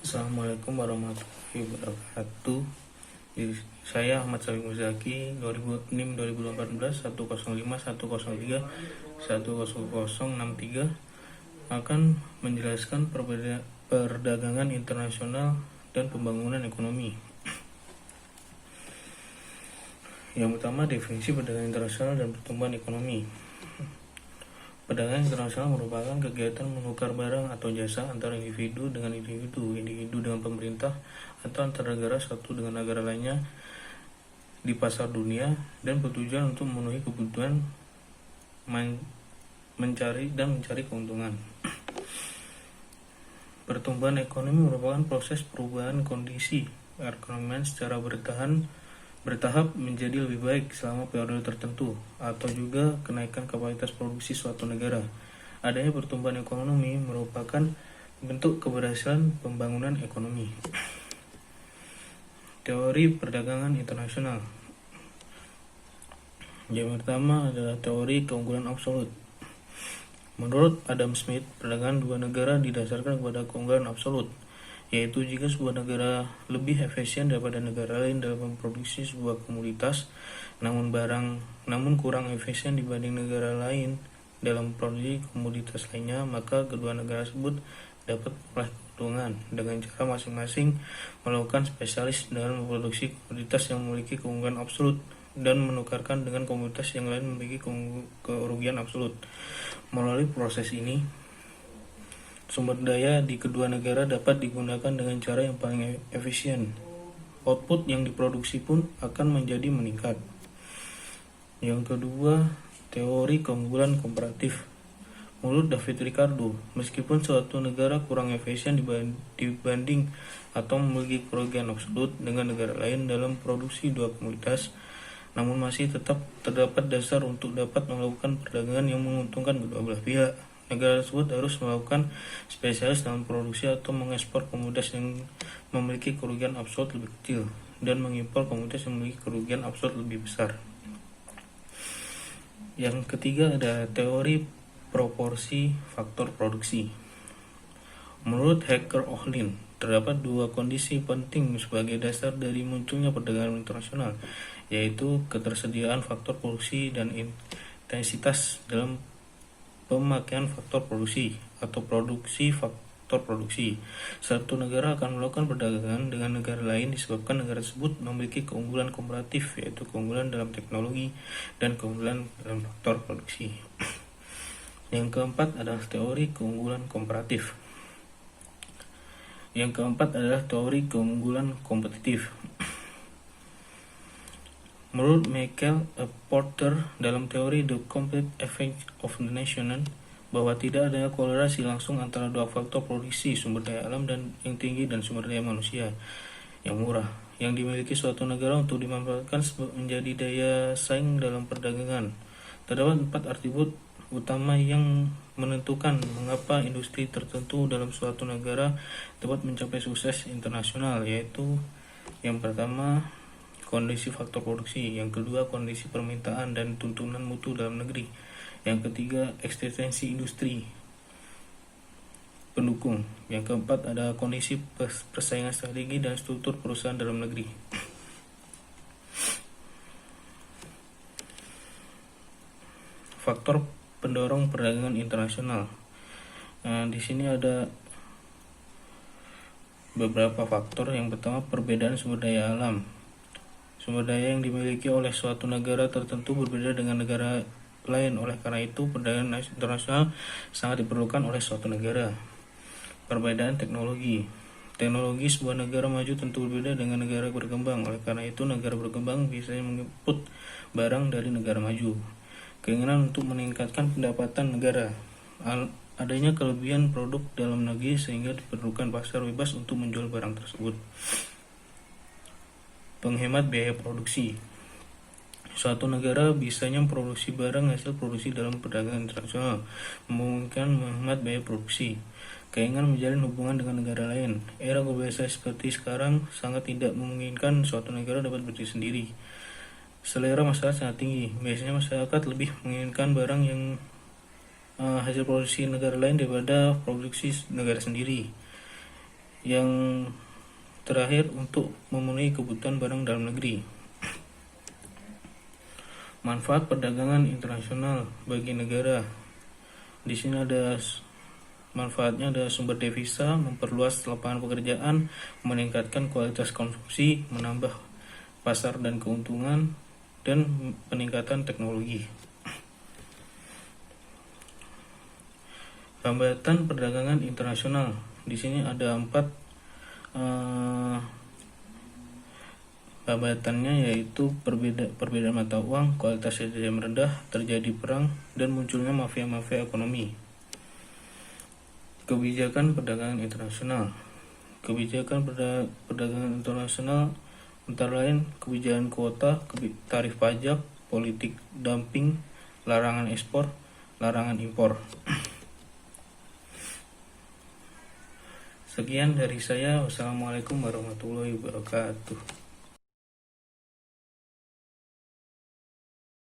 Assalamualaikum warahmatullahi wabarakatuh. Saya Ahmad Salim Muzaki, 2006-2018, 105-103-10063 akan menjelaskan perdagangan internasional dan pembangunan ekonomi. Yang pertama, definisi perdagangan internasional dan pertumbuhan ekonomi. Perdagangan internasional merupakan kegiatan menukar barang atau jasa antara individu dengan individu, individu dengan pemerintah, atau antar negara satu dengan negara lainnya di pasar dunia, dan bertujuan untuk memenuhi kebutuhan mencari keuntungan. Pertumbuhan ekonomi merupakan proses perubahan kondisi perekonomian secara bertahap menjadi lebih baik selama periode tertentu, atau juga kenaikan kapasitas produksi suatu negara. Adanya pertumbuhan ekonomi merupakan bentuk keberhasilan pembangunan ekonomi. Teori perdagangan internasional. Yang pertama adalah teori keunggulan absolut. Menurut Adam Smith, perdagangan dua negara didasarkan pada keunggulan absolut, yaitu jika sebuah negara lebih efisien daripada negara lain dalam memproduksi sebuah komoditas, namun kurang efisien dibanding negara lain dalam memproduksi komoditas lainnya, maka kedua negara tersebut dapat memperoleh keuntungan dengan cara masing-masing melakukan spesialis dalam memproduksi komoditas yang memiliki keunggulan absolut dan menukarkan dengan komoditas yang lain memiliki kerugian absolut. Melalui proses ini, sumber daya di kedua negara dapat digunakan dengan cara yang paling efisien. Output yang diproduksi pun akan menjadi meningkat. Yang kedua, teori keunggulan komparatif. Menurut David Ricardo, meskipun suatu negara kurang efisien dibanding atau memiliki kerugian absolut dengan negara lain dalam produksi dua komoditas, namun masih tetap terdapat dasar untuk dapat melakukan perdagangan yang menguntungkan kedua belah pihak. Negara tersebut harus melakukan spesialis dalam produksi atau mengekspor komoditas yang memiliki kerugian absolut lebih kecil dan mengimpor komoditas yang memiliki kerugian absolut lebih besar. Yang ketiga ada teori proporsi faktor produksi. Menurut Hacker-Ohlin, terdapat dua kondisi penting sebagai dasar dari munculnya perdagangan internasional, yaitu ketersediaan faktor produksi dan intensitas dalam pemakaian faktor produksi atau produksi faktor produksi. Satu negara akan melakukan perdagangan dengan negara lain disebabkan negara tersebut memiliki keunggulan komparatif, yaitu keunggulan dalam teknologi dan keunggulan dalam faktor produksi. Yang keempat adalah teori keunggulan komparatif. Yang keempat adalah teori keunggulan kompetitif. Menurut Michael Porter dalam teori The Complete Effect of the Nation, bahwa tidak adanya korelasi langsung antara dua faktor produksi, sumber daya alam dan yang tinggi dan sumber daya manusia yang murah yang dimiliki suatu negara untuk dimanfaatkan menjadi daya saing dalam perdagangan. Terdapat 4 atribut utama yang menentukan mengapa industri tertentu dalam suatu negara dapat mencapai sukses internasional, yaitu yang pertama, kondisi faktor produksi, yang kedua kondisi permintaan dan tuntunan mutu dalam negeri, yang ketiga eksistensi industri pendukung, yang keempat ada kondisi persaingan strategi dan struktur perusahaan dalam negeri. Faktor pendorong perdagangan internasional. Di sini ada beberapa faktor. Yang pertama, perbedaan sumber daya alam. Sumber daya yang dimiliki oleh suatu negara tertentu berbeda dengan negara lain. Oleh karena itu, perdagangan internasional sangat diperlukan oleh suatu negara. Perbedaan teknologi. Teknologi sebuah negara maju tentu berbeda dengan negara berkembang. Oleh karena itu, negara berkembang biasanya menginput barang dari negara maju. Keinginan untuk meningkatkan pendapatan negara. Adanya kelebihan produk dalam negeri sehingga diperlukan pasar bebas untuk menjual barang tersebut. Penghemat biaya produksi. Suatu negara bisanya memproduksi barang hasil produksi dalam perdagangan internasional, memungkinkan menghemat biaya produksi. Keinginan menjalin hubungan dengan negara lain. Era globalisasi seperti sekarang sangat tidak memungkinkan suatu negara dapat berdiri sendiri. Selera masyarakat sangat tinggi. Biasanya masyarakat lebih menginginkan barang yang hasil produksi negara lain daripada produksi negara sendiri. Yang terakhir, untuk memenuhi kebutuhan barang dalam negeri. Manfaat perdagangan internasional bagi negara. Di sini ada manfaatnya, ada sumber devisa, memperluas lapangan pekerjaan, meningkatkan kualitas konsumsi, menambah pasar dan keuntungan, dan peningkatan teknologi. Hambatan perdagangan internasional. Di sini ada 4 hambatannya, yaitu perbedaan mata uang, kualitas SDM rendah, terjadi perang, dan munculnya mafia-mafia ekonomi. Kebijakan perdagangan internasional. Kebijakan perdagangan internasional antara lain kebijakan kuota, tarif pajak, politik dumping, larangan ekspor, larangan impor. Sekian dari saya. Wassalamualaikum warahmatullahi wabarakatuh.